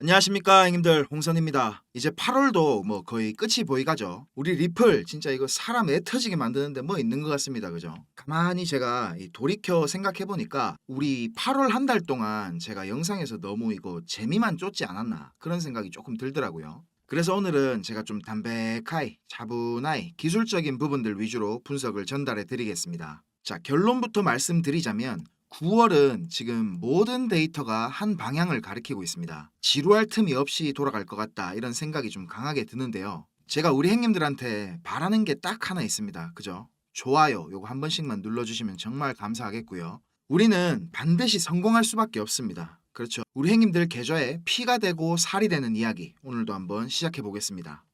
안녕하십니까 형님들, 홍선입니다. 이제 8월도 뭐 거의 끝이 보이가죠. 우리 리플 진짜 이거 사람 애 터지게 만드는데 뭐 있는 것 같습니다. 그죠? 가만히 제가 돌이켜 생각해 보니까 우리 8월 한 달 동안 제가 영상에서 너무 이거 재미만 쫓지 않았나 그런 생각이 조금 들더라고요. 그래서 오늘은 제가 좀 담백하이 차분하이 기술적인 부분들 위주로 분석을 전달해 드리겠습니다. 자, 결론부터 말씀드리자면 9월은 지금 모든 데이터가 한 방향을 가리키고 있습니다. 지루할 틈이 없이 돌아갈 것 같다 이런 생각이 좀 강하게 드는데요. 제가 우리 형님들한테 바라는 게 딱 하나 있습니다. 그죠? 좋아요 요거 한 번씩만 눌러주시면 정말 감사하겠고요. 우리는 반드시 성공할 수밖에 없습니다. 그렇죠. 우리 형님들 계좌에 피가 되고 살이 되는 이야기 오늘도 한번 시작해 보겠습니다.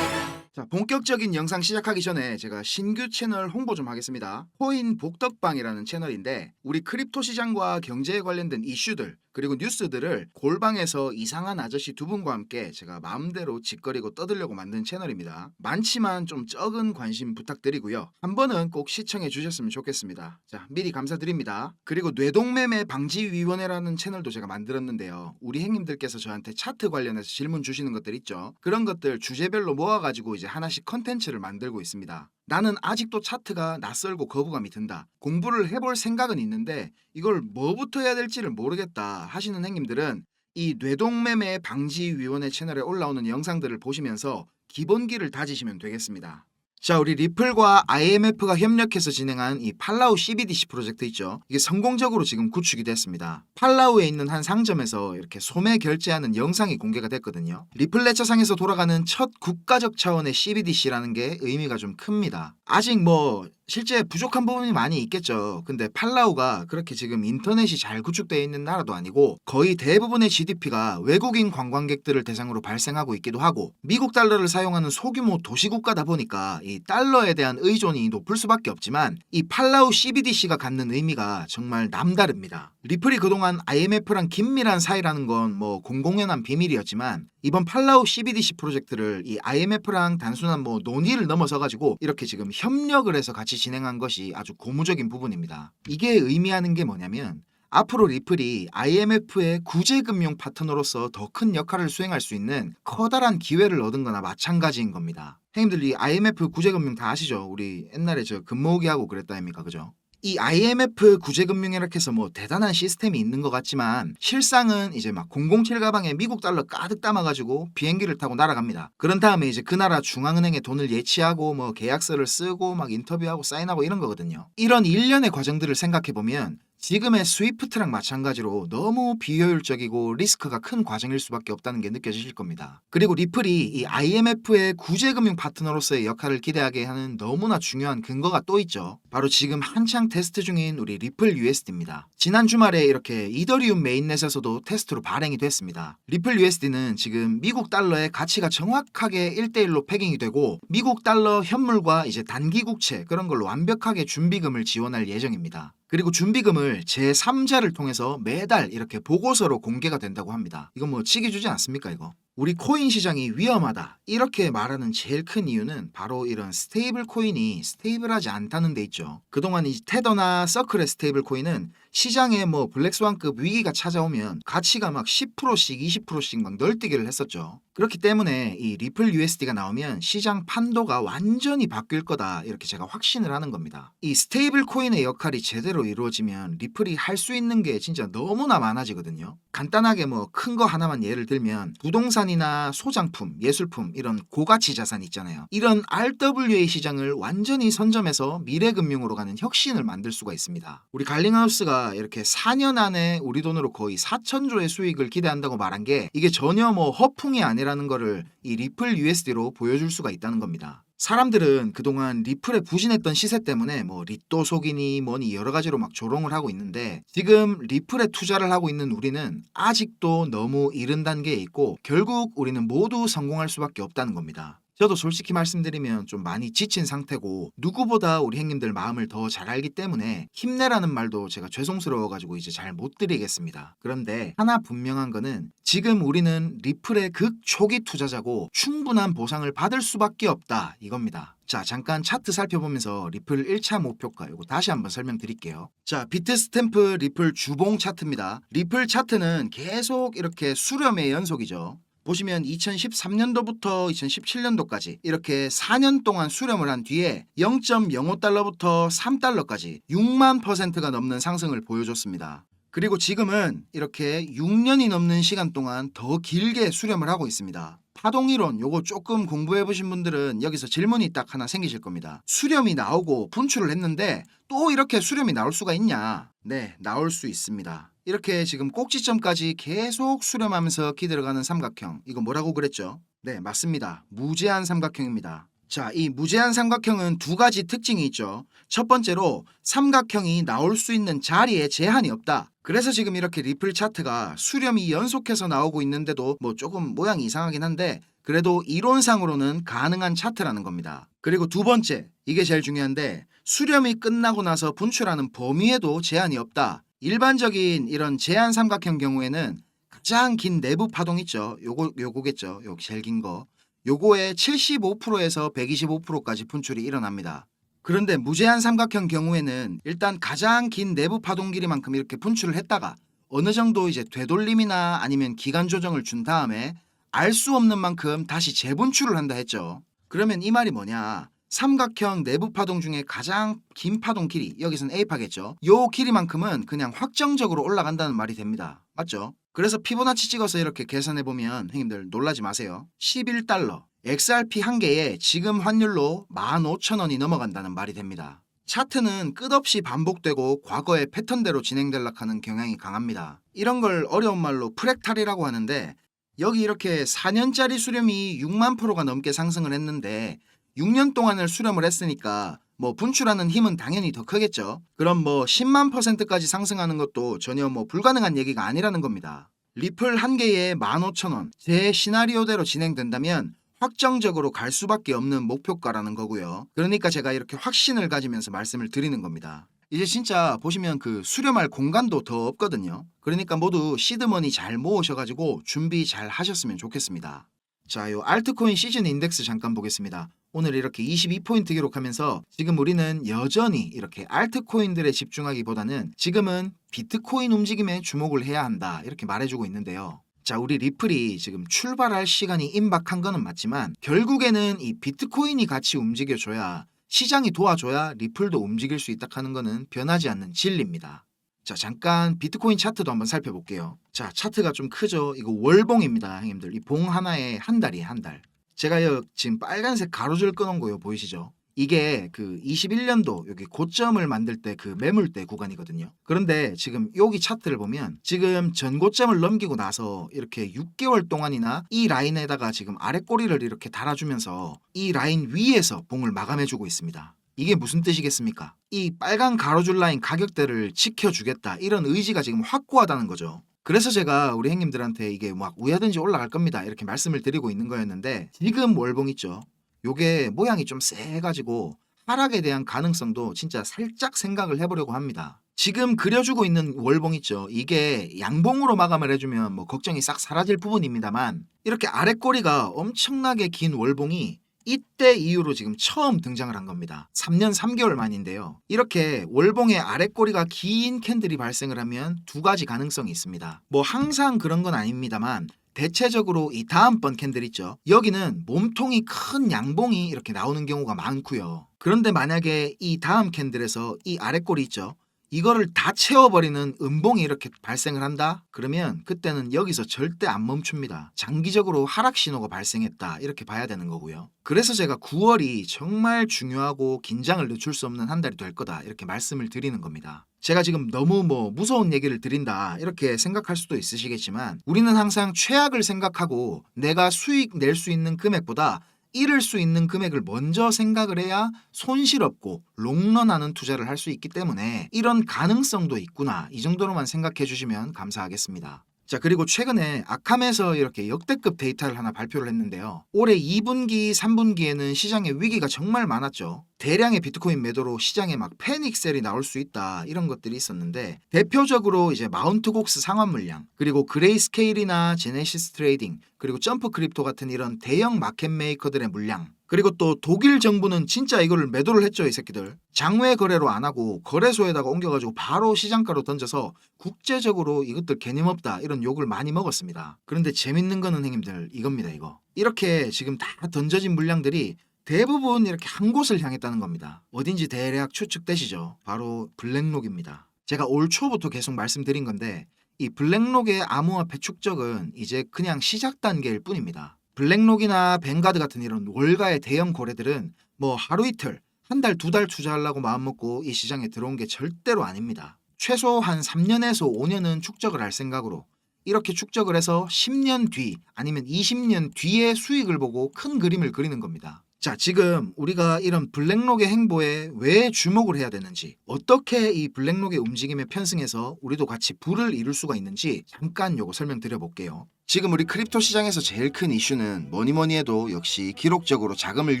자, 본격적인 영상 시작하기 전에 제가 신규 채널 홍보 좀 하겠습니다. 코인 복덕방이라는 채널인데 우리 크립토 시장과 경제에 관련된 이슈들 그리고 뉴스들을 골방에서 이상한 아저씨 두 분과 함께 제가 마음대로 짓거리고 떠들려고 만든 채널입니다. 많지만 좀 적은 관심 부탁드리고요. 한 번은 꼭 시청해 주셨으면 좋겠습니다. 자, 미리 감사드립니다. 그리고 뇌동매매 방지위원회라는 채널도 제가 만들었는데요. 우리 형님들께서 저한테 차트 관련해서 질문 주시는 것들 있죠. 그런 것들 주제별로 모아가지고 이제 하나씩 컨텐츠를 만들고 있습니다. 나는 아직도 차트가 낯설고 거부감이 든다. 공부를 해볼 생각은 있는데 이걸 뭐부터 해야 될지를 모르겠다 하시는 형님들은 이 뇌동매매 방지위원회 채널에 올라오는 영상들을 보시면서 기본기를 다지시면 되겠습니다. 자, 우리 리플과 IMF가 협력해서 진행한 이 팔라우 CBDC 프로젝트 있죠. 이게 성공적으로 지금 구축이 됐습니다. 팔라우에 있는 한 상점에서 이렇게 소매 결제하는 영상이 공개가 됐거든요. 리플 레처상에서 돌아가는 첫 국가적 차원의 CBDC라는 게 의미가 좀 큽니다. 아직 뭐 실제 부족한 부분이 많이 있겠죠. 근데 팔라우가 그렇게 지금 인터넷이 잘 구축되어 있는 나라도 아니고 거의 대부분의 GDP가 외국인 관광객들을 대상으로 발생하고 있기도 하고 미국 달러를 사용하는 소규모 도시국가다 보니까 이 달러에 대한 의존이 높을 수밖에 없지만 이 팔라우 CBDC가 갖는 의미가 정말 남다릅니다. 리플이 그동안 IMF랑 긴밀한 사이라는 건 뭐 공공연한 비밀이었지만 이번 팔라우 CBDC 프로젝트를 이 IMF랑 단순한 뭐 논의를 넘어서 가지고 이렇게 지금 협력을 해서 같이 진행한 것이 아주 고무적인 부분입니다. 이게 의미하는 게 뭐냐면 앞으로 리플이 IMF의 구제금융 파트너로서 더 큰 역할을 수행할 수 있는 커다란 기회를 얻은 거나 마찬가지인 겁니다. 형님들이 IMF 구제금융 다 아시죠? 우리 옛날에 저 금모으기 하고 그랬다 아닙니까? 그죠? 이 IMF 구제금융 이렇게 해서 뭐 대단한 시스템이 있는 것 같지만 실상은 이제 막 007 가방에 미국 달러 가득 담아가지고 비행기를 타고 날아갑니다. 그런 다음에 이제 그 나라 중앙은행에 돈을 예치하고 뭐 계약서를 쓰고 막 인터뷰하고 사인하고 이런 거거든요. 이런 일련의 과정들을 생각해보면 지금의 스위프트랑 마찬가지로 너무 비효율적이고 리스크가 큰 과정일 수밖에 없다는 게 느껴지실 겁니다. 그리고 리플이 이 IMF의 구제금융 파트너로서의 역할을 기대하게 하는 너무나 중요한 근거가 또 있죠. 바로 지금 한창 테스트 중인 우리 리플 USD입니다. 지난 주말에 이렇게 이더리움 메인넷에서도 테스트로 발행이 됐습니다. 리플 USD는 지금 미국 달러의 가치가 정확하게 1대1로 패깅이 되고 미국 달러 현물과 이제 단기 국채 그런 걸로 완벽하게 준비금을 지원할 예정입니다. 그리고 준비금을 제3자를 통해서 매달 이렇게 보고서로 공개가 된다고 합니다. 이건 뭐 치기 주지 않습니까 이거? 우리 코인 시장이 위험하다 이렇게 말하는 제일 큰 이유는 바로 이런 스테이블 코인이 스테이블하지 않다는 데 있죠. 그동안 이 테더나 서클의 스테이블 코인은 시장에 뭐 블랙스완급 위기가 찾아오면 가치가 막 10%씩 20%씩 막 널뛰기를 했었죠. 그렇기 때문에 이 리플 USD가 나오면 시장 판도가 완전히 바뀔 거다 이렇게 제가 확신을 하는 겁니다. 이 스테이블 코인의 역할이 제대로 이루어지면 리플이 할 수 있는 게 진짜 너무나 많아지거든요. 간단하게 뭐 큰 거 하나만 예를 들면 부동산이나 소장품, 예술품 이런 고가치 자산 있잖아요. 이런 RWA 시장을 완전히 선점해서 미래금융으로 가는 혁신을 만들 수가 있습니다. 우리 갈링하우스가 이렇게 4년 안에 우리 돈으로 거의 4천조의 수익을 기대한다고 말한 게 이게 전혀 뭐 허풍이 아니라는 거를 이 리플 USD로 보여줄 수가 있다는 겁니다. 사람들은 그동안 리플에 부진했던 시세 때문에 뭐 리또 속이니 뭐니 여러 가지로 막 조롱을 하고 있는데 지금 리플에 투자를 하고 있는 우리는 아직도 너무 이른 단계에 있고 결국 우리는 모두 성공할 수밖에 없다는 겁니다. 저도 솔직히 말씀드리면 좀 많이 지친 상태고 누구보다 우리 형님들 마음을 더 잘 알기 때문에 힘내라는 말도 제가 죄송스러워가지고 이제 잘 못 드리겠습니다. 그런데 하나 분명한 거는 지금 우리는 리플의 극 초기 투자자고 충분한 보상을 받을 수밖에 없다 이겁니다. 자, 잠깐 차트 살펴보면서 리플 1차 목표가 이거 다시 한번 설명드릴게요. 자, 비트스탬프 리플 주봉 차트입니다. 리플 차트는 계속 이렇게 수렴의 연속이죠. 보시면 2013년도부터 2017년도까지 이렇게 4년 동안 수렴을 한 뒤에 0.05달러부터 3달러까지 6만 %가 넘는 상승을 보여줬습니다. 그리고 지금은 이렇게 6년이 넘는 시간 동안 더 길게 수렴을 하고 있습니다. 파동이론 요거 조금 공부해 보신 분들은 여기서 질문이 딱 하나 생기실 겁니다. 수렴이 나오고 분출을 했는데 또 이렇게 수렴이 나올 수가 있냐? 네, 나올 수 있습니다. 이렇게 지금 꼭지점까지 계속 수렴하면서 기들어가는 삼각형, 이거 뭐라고 그랬죠? 네, 맞습니다. 무제한 삼각형입니다. 자, 이 무제한 삼각형은 두 가지 특징이 있죠. 첫 번째로 삼각형이 나올 수 있는 자리에 제한이 없다. 그래서 지금 이렇게 리플 차트가 수렴이 연속해서 나오고 있는데도 뭐 조금 모양이 이상하긴 한데 그래도 이론상으로는 가능한 차트라는 겁니다. 그리고 두 번째, 이게 제일 중요한데 수렴이 끝나고 나서 분출하는 범위에도 제한이 없다. 일반적인 이런 제한 삼각형 경우에는 가장 긴 내부 파동 있죠. 요거겠죠. 요 제일 긴 거. 요거의 75%에서 125%까지 분출이 일어납니다. 그런데 무제한 삼각형 경우에는 일단 가장 긴 내부 파동 길이만큼 이렇게 분출을 했다가 어느 정도 이제 되돌림이나 아니면 기간 조정을 준 다음에 알 수 없는 만큼 다시 재분출을 한다 했죠. 그러면 이 말이 뭐냐? 삼각형 내부 파동 중에 가장 긴 파동 길이, 여기서는 A파겠죠. 요 길이만큼은 그냥 확정적으로 올라간다는 말이 됩니다. 맞죠? 그래서 피보나치 찍어서 이렇게 계산해보면 형님들 놀라지 마세요. 11달러, XRP 한 개에 지금 환율로 15,000원이 넘어간다는 말이 됩니다. 차트는 끝없이 반복되고 과거의 패턴대로 진행되려고 하는 경향이 강합니다. 이런 걸 어려운 말로 프랙탈이라고 하는데 여기 이렇게 4년짜리 수렴이 6만 %가 넘게 상승을 했는데 6년 동안을 수렴을 했으니까 뭐 분출하는 힘은 당연히 더 크겠죠. 그럼 뭐 10만 %까지 상승하는 것도 전혀 뭐 불가능한 얘기가 아니라는 겁니다. 리플 한 개에 15,000원, 제 시나리오대로 진행된다면 확정적으로 갈 수밖에 없는 목표가라는 거고요. 그러니까 제가 이렇게 확신을 가지면서 말씀을 드리는 겁니다. 이제 진짜 보시면 그 수렴할 공간도 더 없거든요. 그러니까 모두 시드머니 잘 모으셔가지고 준비 잘 하셨으면 좋겠습니다. 자, 요 알트코인 시즌 인덱스 잠깐 보겠습니다. 오늘 이렇게 22포인트 기록하면서 지금 우리는 여전히 이렇게 알트코인들에 집중하기보다는 지금은 비트코인 움직임에 주목을 해야 한다 이렇게 말해주고 있는데요. 자, 우리 리플이 지금 출발할 시간이 임박한 거는 맞지만 결국에는 이 비트코인이 같이 움직여줘야 시장이 도와줘야 리플도 움직일 수 있다 하는 거는 변하지 않는 진리입니다. 자, 잠깐 비트코인 차트도 한번 살펴볼게요. 자, 차트가 좀 크죠? 이거 월봉입니다, 형님들. 이 봉 하나에 한 달이에요, 한 달. 제가 지금 빨간색 가로줄 끊은 거요, 보이시죠? 이게 그 21년도 여기 고점을 만들 때 그 매물대 구간이거든요. 그런데 지금 여기 차트를 보면 지금 전고점을 넘기고 나서 이렇게 6개월 동안이나 이 라인에다가 지금 아랫꼬리를 이렇게 달아주면서 이 라인 위에서 봉을 마감해주고 있습니다. 이게 무슨 뜻이겠습니까? 이 빨간 가로줄 라인 가격대를 지켜주겠다 이런 의지가 지금 확고하다는 거죠. 그래서 제가 우리 형님들한테 이게 막 우야든지 올라갈 겁니다 이렇게 말씀을 드리고 있는 거였는데 지금 월봉 있죠? 요게 모양이 좀 세가지고 하락에 대한 가능성도 진짜 살짝 생각을 해보려고 합니다. 지금 그려주고 있는 월봉 있죠? 이게 양봉으로 마감을 해주면 뭐 걱정이 싹 사라질 부분입니다만 이렇게 아랫꼬리가 엄청나게 긴 월봉이 이때 이후로 지금 처음 등장을 한 겁니다. 3년 3개월 만인데요. 이렇게 월봉의 아랫꼬리가 긴 캔들이 발생을 하면 두 가지 가능성이 있습니다. 뭐 항상 그런 건 아닙니다만 대체적으로 이 다음번 캔들 있죠. 여기는 몸통이 큰 양봉이 이렇게 나오는 경우가 많고요. 그런데 만약에 이 다음 캔들에서 이 아랫꼬리 있죠. 이거를 다 채워버리는 음봉이 이렇게 발생을 한다? 그러면 그때는 여기서 절대 안 멈춥니다. 장기적으로 하락 신호가 발생했다 이렇게 봐야 되는 거고요. 그래서 제가 9월이 정말 중요하고 긴장을 늦출 수 없는 한 달이 될 거다 이렇게 말씀을 드리는 겁니다. 제가 지금 너무 뭐 무서운 얘기를 드린다 이렇게 생각할 수도 있으시겠지만 우리는 항상 최악을 생각하고 내가 수익 낼 수 있는 금액보다 잃을 수 있는 금액을 먼저 생각을 해야 손실 없고 롱런하는 투자를 할 수 있기 때문에 이런 가능성도 있구나 이 정도로만 생각해 주시면 감사하겠습니다. 자, 그리고 최근에 아캄에서 이렇게 역대급 데이터를 하나 발표를 했는데요. 올해 2분기, 3분기에는 시장에 위기가 정말 많았죠. 대량의 비트코인 매도로 시장에 막 패닉셀이 나올 수 있다 이런 것들이 있었는데, 대표적으로 이제 마운트곡스 상환 물량, 그리고 그레이스케일이나 제네시스 트레이딩, 그리고 점프 크립토 같은 이런 대형 마켓 메이커들의 물량, 그리고 또 독일 정부는 진짜 이거를 매도를 했죠. 이 새끼들 장외 거래로 안 하고 거래소에다가 옮겨가지고 바로 시장가로 던져서 국제적으로 이것들 개념 없다 이런 욕을 많이 먹었습니다. 그런데 재밌는 거는 형님들 이겁니다. 이거 이렇게 지금 다 던져진 물량들이 대부분 이렇게 한 곳을 향했다는 겁니다. 어딘지 대략 추측되시죠? 바로 블랙록입니다. 제가 올 초부터 계속 말씀드린 건데, 이 블랙록의 암호화폐 축적은 이제 그냥 시작 단계일 뿐입니다. 블랙록이나 뱅가드 같은 이런 월가의 대형 거래들은 뭐 하루 이틀, 한 달, 두 달 투자하려고 마음먹고 이 시장에 들어온 게 절대로 아닙니다. 최소 한 3년에서 5년은 축적을 할 생각으로 이렇게 축적을 해서 10년 뒤 아니면 20년 뒤에 수익을 보고 큰 그림을 그리는 겁니다. 자, 지금 우리가 이런 블랙록의 행보에 왜 주목을 해야 되는지, 어떻게 이 블랙록의 움직임에 편승해서 우리도 같이 부를 이룰 수가 있는지 잠깐 요거 설명드려 볼게요. 지금 우리 크립토 시장에서 제일 큰 이슈는 뭐니 해도 역시 기록적으로 자금을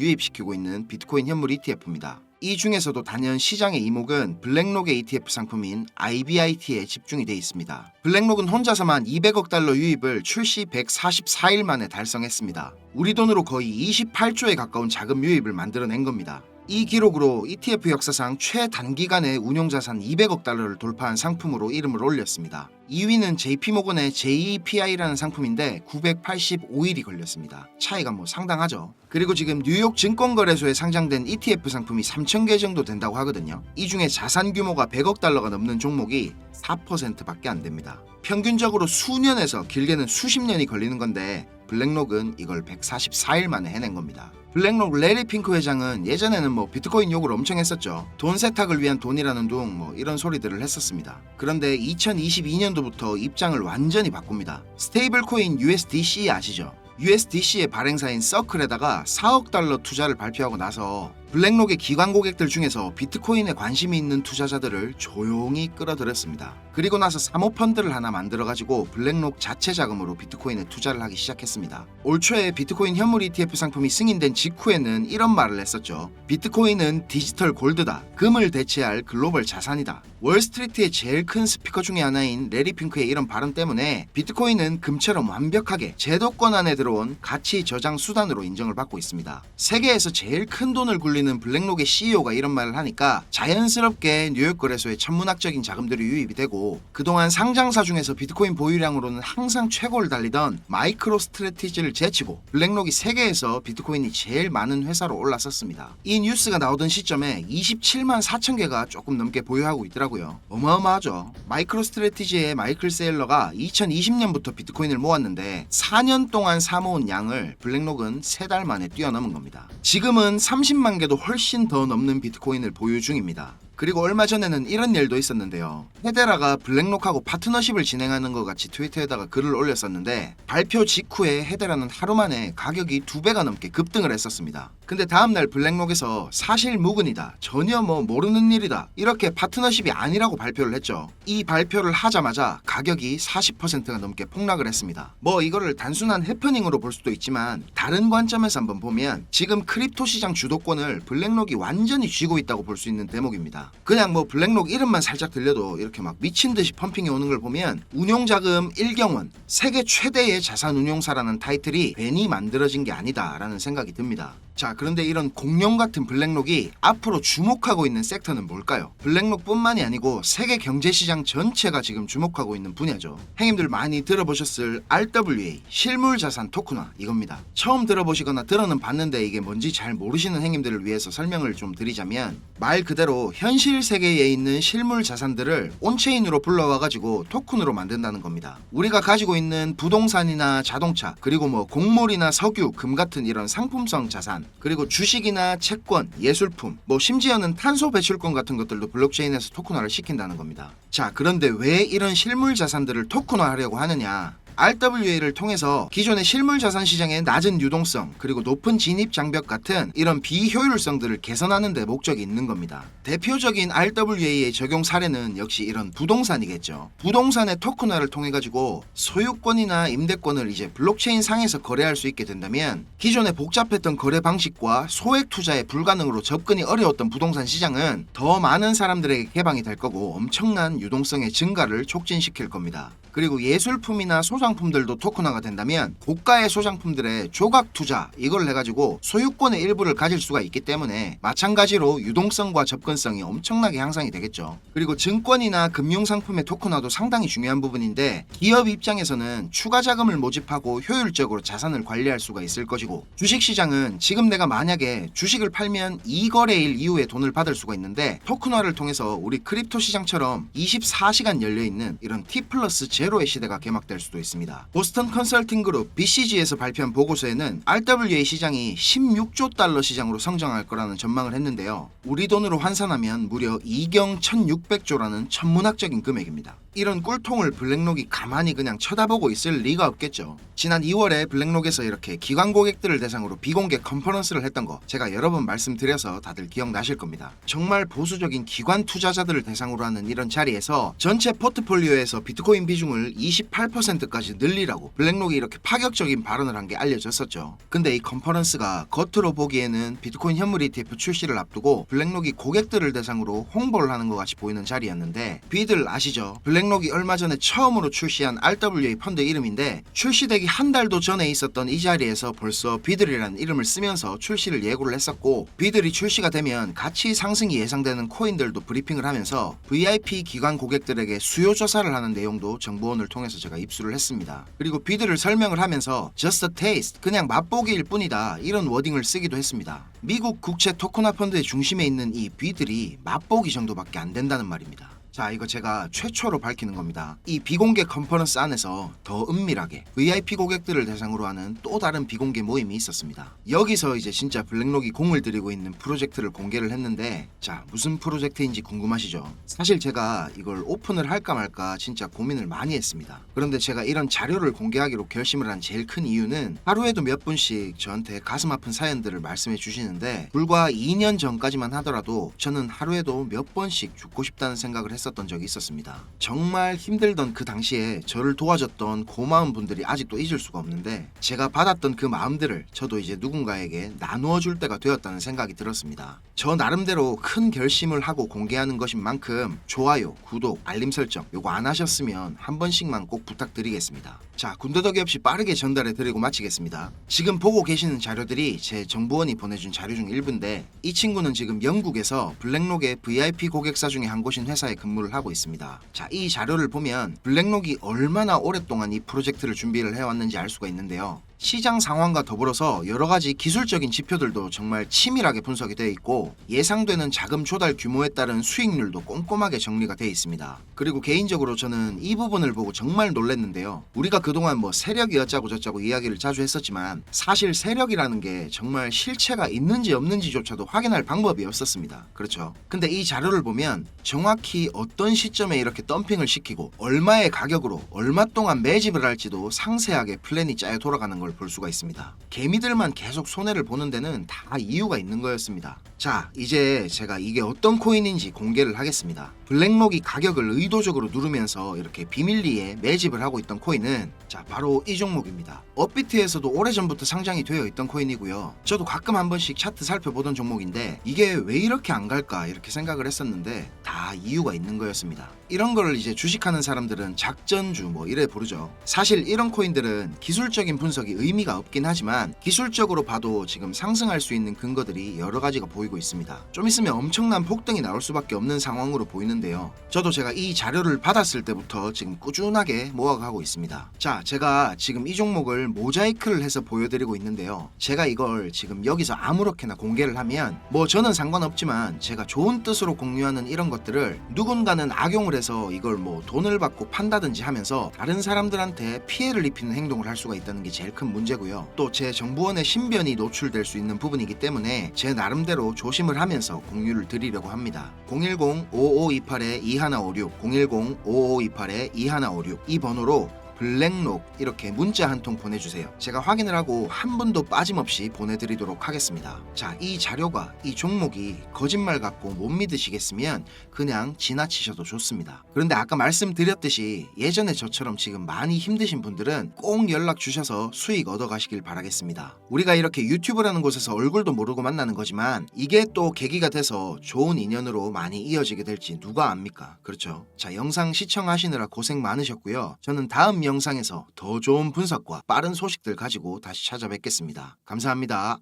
유입시키고 있는 비트코인 현물 ETF입니다. 이 중에서도 단연 시장의 이목은 블랙록의 ETF 상품인 IBIT에 집중이 돼 있습니다. 블랙록은 혼자서만 200억 달러 유입을 출시 144일 만에 달성했습니다. 우리 돈으로 거의 28조에 가까운 자금 유입을 만들어낸 겁니다. 이 기록으로 ETF 역사상 최단기간에 운용자산 200억 달러를 돌파한 상품으로 이름을 올렸습니다. 2위는 JP모건의 JEPI라는 상품인데 985일이 걸렸습니다. 차이가 뭐 상당하죠. 그리고 지금 뉴욕 증권거래소에 상장된 ETF 상품이 3,000개 정도 된다고 하거든요. 이 중에 자산 규모가 100억 달러가 넘는 종목이 4%밖에 안 됩니다. 평균적으로 수년에서 길게는 수십 년이 걸리는 건데, 블랙록은 이걸 144일 만에 해낸 겁니다. 블랙록 레리 핑크 회장은 예전에는 뭐 비트코인 욕을 엄청 했었죠. 돈 세탁을 위한 돈이라는 둥 뭐 이런 소리들을 했었습니다. 그런데 2022년도부터 입장을 완전히 바꿉니다. 스테이블 코인 USDC 아시죠? USDC의 발행사인 서클에다가 4억 달러 투자를 발표하고 나서 블랙록의 기관 고객들 중에서 비트코인에 관심이 있는 투자자들을 조용히 끌어들였습니다. 그리고 나서 사모펀드를 하나 만들어가지고 블랙록 자체 자금으로 비트코인에 투자를 하기 시작했습니다. 올 초에 비트코인 현물 ETF 상품이 승인된 직후에는 이런 말을 했었죠. 비트코인은 디지털 골드다. 금을 대체할 글로벌 자산이다. 월스트리트의 제일 큰 스피커 중에 하나인 레리 핑크의 이런 발언 때문에 비트코인은 금처럼 완벽하게 제도권 안에 들어온 가치 저장 수단으로 인정을 받고 있습니다. 세계에서 제일 큰 돈을 굴리는 블랙록의 CEO가 이런 말을 하니까 자연스럽게 뉴욕 거래소에 천문학적인 자금들이 유입이 되고, 그동안 상장사 중에서 비트코인 보유량으로는 항상 최고를 달리던 마이크로 스트래티지를 제치고 블랙록이 세계에서 비트코인이 제일 많은 회사로 올라섰습니다. 이 뉴스가 나오던 시점에 27만 4천 개가 조금 넘게 보유하고 있더라고요. 어마어마하죠. 마이크로 스트래티지의 마이클 세일러가 2020년부터 비트코인을 모았는데 4년 동안 사모은 양을 블랙록은 3달 만에 뛰어넘은 겁니다. 지금은 30만 개도 훨씬 더 넘는 비트코인을 보유 중입니다. 그리고 얼마 전에는 이런 일도 있었는데요. 헤데라가 블랙록하고 파트너십을 진행하는 것 같이 트위터에다가 글을 올렸었는데, 발표 직후에 헤데라는 하루 만에 가격이 2배가 넘게 급등을 했었습니다. 근데 다음날 블랙록에서 사실 무근이다, 전혀 뭐 모르는 일이다, 이렇게 파트너십이 아니라고 발표를 했죠. 이 발표를 하자마자 가격이 40%가 넘게 폭락을 했습니다. 뭐 이거를 단순한 해프닝으로 볼 수도 있지만, 다른 관점에서 한번 보면 지금 크립토 시장 주도권을 블랙록이 완전히 쥐고 있다고 볼 수 있는 대목입니다. 그냥 뭐 블랙록 이름만 살짝 들려도 이렇게 막 미친듯이 펌핑이 오는 걸 보면 운용자금 1경원, 세계 최대의 자산 운용사라는 타이틀이 괜히 만들어진 게 아니다 라는 생각이 듭니다. 자, 그런데 이런 공룡 같은 블랙록이 앞으로 주목하고 있는 섹터는 뭘까요? 블랙록뿐만이 아니고 세계 경제시장 전체가 지금 주목하고 있는 분야죠. 형님들 많이 들어보셨을 RWA, 실물자산 토큰화, 이겁니다. 처음 들어보시거나 들어는 봤는데 이게 뭔지 잘 모르시는 형님들을 위해서 설명을 좀 드리자면, 말 그대로 현실 세계에 있는 실물 자산들을 온체인으로 불러와가지고 토큰으로 만든다는 겁니다. 우리가 가지고 있는 부동산이나 자동차, 그리고 뭐 곡물이나 석유, 금 같은 이런 상품성 자산, 그리고 주식이나 채권, 예술품, 뭐 심지어는 탄소 배출권 같은 것들도 블록체인에서 토큰화를 시킨다는 겁니다. 자, 그런데 왜 이런 실물 자산들을 토큰화하려고 하느냐? RWA를 통해서 기존의 실물 자산 시장의 낮은 유동성 그리고 높은 진입 장벽 같은 이런 비효율성들을 개선하는 데 목적이 있는 겁니다. 대표적인 RWA의 적용 사례는 역시 이런 부동산이겠죠. 부동산의 토큰화를 통해 가지고 소유권이나 임대권을 이제 블록체인 상에서 거래할 수 있게 된다면 기존의 복잡했던 거래 방식과 소액 투자에 불가능으로 접근이 어려웠던 부동산 시장은 더 많은 사람들에게 개방이 될 거고 엄청난 유동성의 증가를 촉진시킬 겁니다. 그리고 예술품이나 소장품들도 토큰화가 된다면 고가의 소장품들의 조각 투자 이걸 해가지고 소유권의 일부를 가질 수가 있기 때문에 마찬가지로 유동성과 접근성이 엄청나게 향상이 되겠죠. 그리고 증권이나 금융상품의 토큰화도 상당히 중요한 부분인데 기업 입장에서는 추가 자금을 모집하고 효율적으로 자산을 관리할 수가 있을 것이고 주식시장은 지금 내가 만약에 주식을 팔면 2거래일 이후에 돈을 받을 수가 있는데 토큰화를 통해서 우리 크립토 시장처럼 24시간 열려있는 이런 T+0 제로의 시대가 개막될 수도 있습니다. 보스턴 컨설팅 그룹 BCG에서 발표한 보고서에는 RWA 시장이 16조 달러 시장으로 성장할 거라는 전망을 했는데요. 우리 돈으로 환산하면 무려 2경 1600조라는 천문학적인 금액입니다. 이런 꿀통을 블랙록이 가만히 그냥 쳐다보고 있을 리가 없겠죠. 지난 2월에 블랙록에서 이렇게 기관 고객들을 대상으로 비공개 컨퍼런스를 했던 거 제가 여러 번 말씀드려서 다들 기억나실 겁니다. 정말 보수적인 기관 투자자들을 대상으로 하는 이런 자리에서 전체 포트폴리오에서 비트코인 비중을 28%까지 늘리라고 블랙록이 이렇게 파격적인 발언을 한 게 알려졌었죠. 근데 이 컨퍼런스가 겉으로 보기에는 비트코인 현물 ETF 출시를 앞두고 블랙록이 고객들을 대상으로 홍보를 하는 것 같이 보이는 자리였는데 비들 아시죠? 블랙록이 얼마 전에 처음으로 출시한 RWA 펀드 이름인데 출시되기 한 달도 전에 있었던 이 자리에서 벌써 비들이라는 이름을 쓰면서 출시를 예고를 했었고 비들이 출시가 되면 가치 상승이 예상되는 코인들도 브리핑을 하면서 VIP 기관 고객들에게 수요 조사를 하는 내용도 정보원을 통해서 제가 입수를 했습니다. 그리고 비들을 설명을 하면서 Just a taste, 그냥 맛보기일 뿐이다 이런 워딩을 쓰기도 했습니다. 미국 국채 토큰화 펀드의 중심에 있는 이 비들이 맛보기 정도밖에 안 된다는 말입니다. 자, 이거 제가 최초로 밝히는 겁니다. 이 비공개 컨퍼런스 안에서 더 은밀하게 VIP 고객들을 대상으로 하는 또 다른 비공개 모임이 있었습니다. 여기서 이제 진짜 블랙록이 공을 들이고 있는 프로젝트를 공개를 했는데 자, 무슨 프로젝트인지 궁금하시죠? 사실 제가 이걸 오픈을 할까 말까 진짜 고민을 많이 했습니다. 그런데 제가 이런 자료를 공개하기로 결심을 한 제일 큰 이유는 하루에도 몇 분씩 저한테 가슴 아픈 사연들을 말씀해 주시는데 불과 2년 전까지만 하더라도 저는 하루에도 몇 번씩 죽고 싶다는 생각을 했었던 적이 있었습니다. 정말 힘들던 그 당시에 저를 도와줬던 고마운 분들이 아직도 잊을 수가 없는데 제가 받았던 그 마음들을 저도 이제 누군가에게 나누어 줄 때가 되었다는 생각이 들었습니다. 저 나름대로 큰 결심을 하고 공개하는 것인 만큼 좋아요, 구독, 알림 설정 요거 안 하셨으면 한 번씩만 꼭 부탁드리겠습니다. 자, 군더더기 없이 빠르게 전달해 드리고 마치겠습니다. 지금 보고 계시는 자료들이 제 정보원이 보내준 자료 중 일부인데 이 친구는 지금 영국에서 블랙록의 VIP 고객사 중에 한 곳인 회사에 근무를 하고 있습니다. 자, 이 자료를 보면 블랙록이 얼마나 오랫동안 이 프로젝트를 준비를 해왔는지 알 수가 있는데요. 시장 상황과 더불어서 여러가지 기술적인 지표들도 정말 치밀하게 분석이 되어 있고 예상되는 자금 조달 규모에 따른 수익률도 꼼꼼하게 정리가 되어 있습니다. 그리고 개인적으로 저는 이 부분을 보고 정말 놀랐는데요. 우리가 그동안 뭐 세력이 어쩌고 저쩌고 이야기를 자주 했었지만 사실 세력이라는 게 정말 실체가 있는지 없는지조차도 확인할 방법이 없었습니다. 그렇죠? 근데 이 자료를 보면 정확히 어떤 시점에 이렇게 덤핑을 시키고 얼마의 가격으로 얼마 동안 매집을 할지도 상세하게 플랜이 짜여 돌아가는 걸 볼 수가 있습니다. 개미들만 계속 손해를 보는 데는 다 이유가 있는 거였습니다. 자, 이제 제가 이게 어떤 코인인지 공개를 하겠습니다. 블랙록이 가격을 의도적으로 누르면서 이렇게 비밀리에 매집을 하고 있던 코인은 자, 바로 이 종목입니다. 업비트에서도 오래전부터 상장이 되어 있던 코인이고요. 저도 가끔 한 번씩 차트 살펴보던 종목인데 이게 왜 이렇게 안 갈까 이렇게 생각을 했었는데 다 이유가 있는 거였습니다. 이런 거를 이제 주식하는 사람들은 작전주 뭐 이래 부르죠. 사실 이런 코인들은 기술적인 분석이 의미가 없긴 하지만 기술적으로 봐도 지금 상승할 수 있는 근거들이 여러 가지가 보이고 있습니다. 좀 있으면 엄청난 폭등이 나올 수밖에 없는 상황으로 보이는데요. 저도 제가 이 자료를 받았을 때부터 지금 꾸준하게 모아가고 있습니다. 자, 제가 지금 이 종목을 모자이크를 해서 보여드리고 있는데요. 제가 이걸 지금 여기서 아무렇게나 공개를 하면 뭐 저는 상관없지만 제가 좋은 뜻으로 공유하는 이런 것들을 누군가는 악용을 해서 이걸 뭐 돈을 받고 판다든지 하면서 다른 사람들한테 피해를 입히는 행동을 할 수가 있다는 게 제일 큰 문제고요. 또 제 정보원의 신변이 노출될 수 있는 부분이기 때문에 제 나름대로 조심을 하면서 공유를 드리려고 합니다. 010-5528-2156 010-5528-2156 이 번호로 블랙록 이렇게 문자 한 통 보내주세요. 제가 확인을 하고 한 분도 빠짐없이 보내드리도록 하겠습니다. 자, 이 자료가 이 종목이 거짓말 같고 못 믿으시겠으면 그냥 지나치셔도 좋습니다. 그런데 아까 말씀드렸듯이 예전에 저처럼 지금 많이 힘드신 분들은 꼭 연락 주셔서 수익 얻어 가시길 바라겠습니다. 우리가 이렇게 유튜브라는 곳에서 얼굴도 모르고 만나는 거지만 이게 또 계기가 돼서 좋은 인연으로 많이 이어지게 될지 누가 압니까? 그렇죠? 자, 영상 시청하시느라 고생 많으셨고요. 저는 다음 영상에서 더 좋은 분석과 빠른 소식들 가지고 다시 찾아뵙겠습니다. 감사합니다.